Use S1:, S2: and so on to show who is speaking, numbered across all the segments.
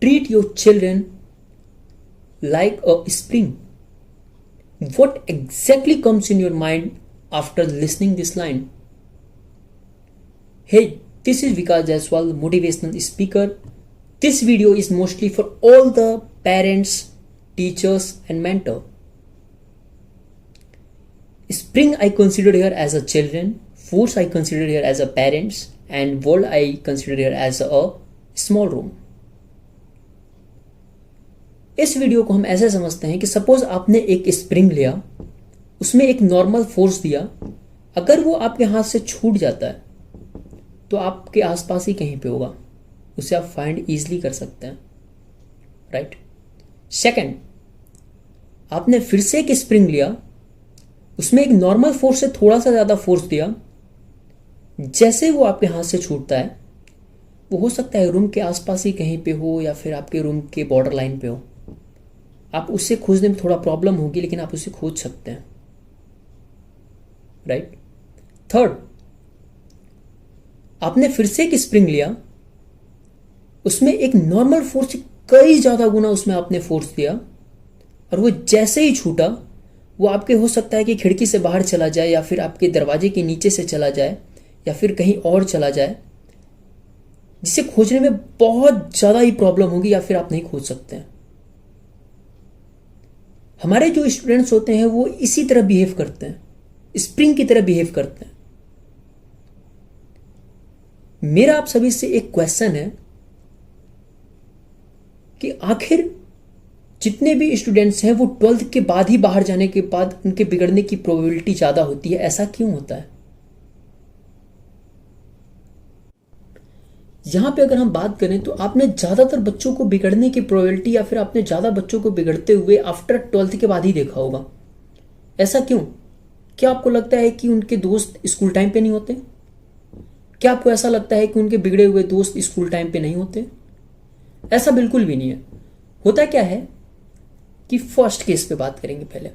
S1: treat your children like a spring. What exactly comes in your mind after listening this line? Hey, this is Vikas Jaiswal, motivational speaker. This video is mostly for all the parents, teachers and mentor. Spring I consider here as a children, force I consider here as a parents, and world I consider here as a small room. इस video को हम ऐसे समझते हैं कि suppose आपने एक spring लिया, उसमें एक नॉर्मल फोर्स दिया, अगर वो आपके हाथ से छूट जाता है तो आपके आसपास ही कहीं पे होगा, उसे आप फाइंड इजीली कर सकते हैं, राइट। सेकंड, आपने फिर से एक स्प्रिंग लिया, उसमें एक नॉर्मल फोर्स से थोड़ा सा ज्यादा फोर्स दिया, जैसे वो आपके हाथ से छूटता है, वो हो सकता है रूम के आसपास ही कहीं पे हो या फिर आपके रूम के बॉर्डर लाइन पे हो। आप उससे खोजने में थोड़ा प्रॉब्लम होगी, लेकिन आप उसे खोज सकते हैं, राइट। थर्ड, आपने फिर से एक स्प्रिंग लिया, उसमें एक नॉर्मल फोर्स से कई ज्यादा गुना उसमें आपने फोर्स दिया, और वो जैसे ही छूटा, वो आपके हो सकता है कि खिड़की से बाहर चला जाए या फिर आपके दरवाजे के नीचे से चला जाए या फिर कहीं और चला जाए, जिसे खोजने में बहुत ज्यादा ही प्रॉब्लम होगी या फिर आप नहीं खोज सकते हैं। हमारे जो स्टूडेंट्स होते हैं वो इसी तरह बिहेव करते हैं, स्प्रिंग की तरह बिहेव करते हैं। मेरा आप सभी से एक क्वेश्चन है कि आखिर जितने भी स्टूडेंट्स हैं वो 12th के बाद ही बाहर जाने के बाद उनके बिगड़ने की प्रोबेबिलिटी ज्यादा होती है, ऐसा क्यों होता है? यहां पे अगर हम बात करें तो आपने ज्यादातर बच्चों को बिगड़ने की प्रोबेबिलिटी या फिर आपने ज्यादा बच्चों को बिगड़ते हुए आफ्टर 12th के बाद ही देखा होगा। ऐसा क्यों? क्या आपको लगता है कि उनके दोस्त स्कूल टाइम पे नहीं होते? क्या आपको ऐसा लगता है कि उनके बिगड़े हुए दोस्त स्कूल टाइम पे नहीं होते? ऐसा बिल्कुल भी नहीं है। होता क्या है कि फर्स्ट केस पे बात करेंगे। पहले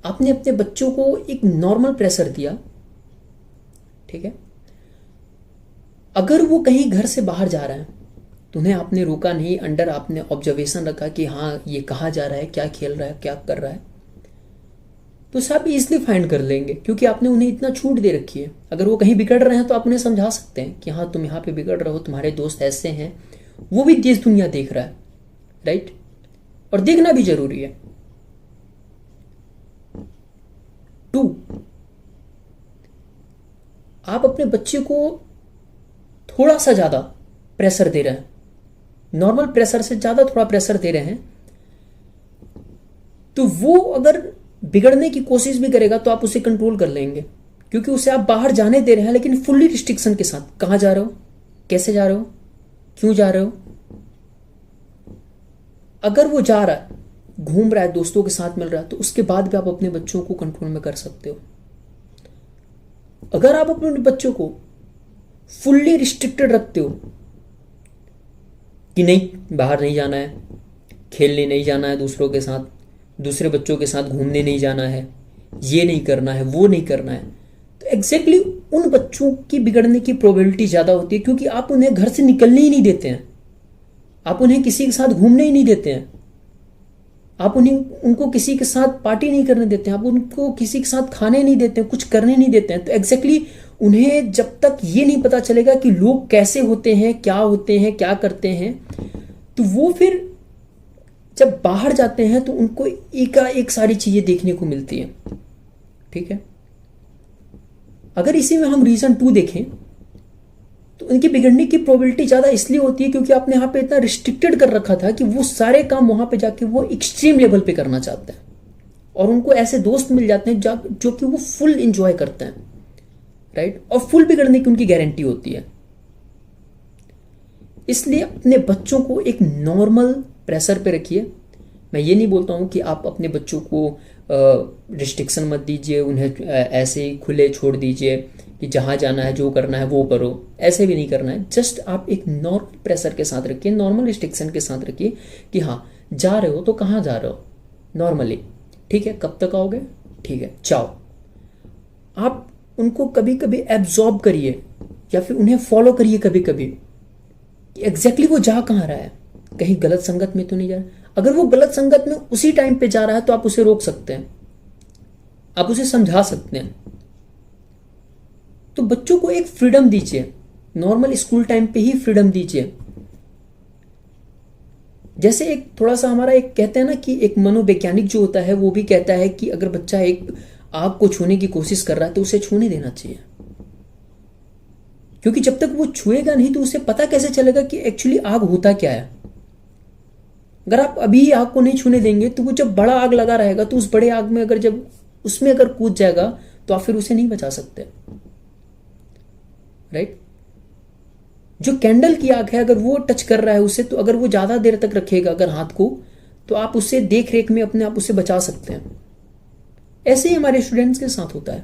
S1: आपने अपने बच्चों को एक नॉर्मल प्रेशर दिया, ठीक है। अगर वो कहीं घर से बाहर जा रहा है तो उन्हें आपने रोका नहीं, अंडर आपने ऑब्जर्वेशन रखा कि हाँ ये कहाँ जा रहा है, क्या खेल रहा है, क्या कर रहा है, तो सब इजिली फाइंड कर लेंगे, क्योंकि आपने उन्हें इतना छूट दे रखी है। अगर वो कहीं बिगड़ रहे हैं तो आप उन्हें समझा सकते हैं कि हाँ तुम यहाँ पे बिगड़ रहे हो, तुम्हारे दोस्त ऐसे हैं। वो भी देश दुनिया देख रहा है, राइट, और देखना भी जरूरी है। 2, आप अपने बच्चे को थोड़ा सा ज्यादा प्रेशर दे रहे हैं, नॉर्मल प्रेशर से ज्यादा थोड़ा प्रेशर दे रहे हैं, तो वो अगर बिगड़ने की कोशिश भी करेगा तो आप उसे कंट्रोल कर लेंगे, क्योंकि उसे आप बाहर जाने दे रहे हैं, लेकिन फुल्ली रिस्ट्रिक्शन के साथ। कहां जा रहे हो, कैसे जा रहे हो, क्यों जा रहे हो। अगर वो जा रहा है, घूम रहा है, दोस्तों के साथ मिल रहा है, तो उसके बाद भी आप अपने बच्चों को कंट्रोल में कर सकते हो। अगर आप अपने बच्चों को फुल्ली रिस्ट्रिक्टेड रखते हो कि नहीं बाहर नहीं जाना है, खेलने नहीं जाना है दूसरों के साथ, दूसरे बच्चों के साथ घूमने नहीं जाना है, ये नहीं करना है, वो नहीं करना है, तो एग्जैक्टली उन बच्चों की बिगड़ने की प्रोबेबिलिटी ज्यादा होती है, क्योंकि आप उन्हें घर से निकलने ही नहीं देते हैं, आप उन्हें किसी के साथ घूमने ही नहीं देते हैं, आप उनको किसी के साथ पार्टी नहीं करने देते हैं, आप उनको किसी के साथ खाने नहीं देते हैं, कुछ करने नहीं देते हैं। तो एग्जैक्टली उन्हें जब तक ये नहीं पता चलेगा कि लोग कैसे होते हैं, क्या करते हैं, तो वो फिर जब बाहर जाते हैं तो उनको एक सारी चीजें देखने को मिलती है, ठीक है। अगर इसी में हम रीजन 2 देखें तो उनकी बिगड़ने की प्रोबेबिलिटी ज्यादा इसलिए होती है क्योंकि आपने यहां पे इतना रिस्ट्रिक्टेड कर रखा था कि वो सारे काम वहां पे जाके वो एक्सट्रीम लेवल पे करना चाहते हैं, और उनको ऐसे दोस्त मिल जाते हैं जो कि वो फुल इंजॉय करते हैं, राइट, और फुल बिगड़ने की उनकी गारंटी होती है। इसलिए अपने बच्चों को एक नॉर्मल प्रेशर पे रखिए। मैं ये नहीं बोलता हूं कि आप अपने बच्चों को रिस्ट्रिक्शन मत दीजिए, उन्हें ऐसे ही खुले छोड़ दीजिए कि जहां जाना है जो करना है वो करो, ऐसे भी नहीं करना है। जस्ट आप एक नॉर्मल प्रेशर के साथ रखिए, नॉर्मल रिस्ट्रिक्शन के साथ रखिए कि हाँ जा रहे हो तो कहाँ जा रहे हो, नॉर्मली, ठीक है, कब तक आओगे, ठीक है जाओ। आप उनको कभी कभी एब्जॉर्ब करिए या फिर उन्हें फॉलो करिए कभी कभी, कि एग्जैक्टली वो जा कहाँ रहा है, कहीं गलत संगत में तो नहीं जा रहा। अगर वो गलत संगत में उसी टाइम पे जा रहा है तो आप उसे रोक सकते हैं, आप उसे समझा सकते हैं। तो बच्चों को एक फ्रीडम दीजिए, नॉर्मल स्कूल टाइम पे ही फ्रीडम दीजिए। जैसे एक थोड़ा सा हमारा एक कहते हैं ना कि एक मनोवैज्ञानिक जो होता है वो भी कहता है कि अगर बच्चा एक आग को छूने की कोशिश कर रहा है तो उसे छूने देना चाहिए, क्योंकि जब तक वो छुएगा नहीं तो उसे पता कैसे चलेगा कि एक्चुअली आग होता क्या है। अगर आप अभी आग को नहीं छूने देंगे तो वो जब बड़ा आग लगा रहेगा तो उस बड़े आग में अगर जब उसमें अगर कूद जाएगा तो आप फिर उसे नहीं बचा सकते, राइट। जो कैंडल की आग है अगर वो टच कर रहा है उसे, तो अगर वो ज़्यादा देर तक रखेगा अगर हाथ को, तो आप उससे देख रेख में अपने आप उसे बचा सकते हैं। ऐसे ही हमारे स्टूडेंट्स के साथ होता है।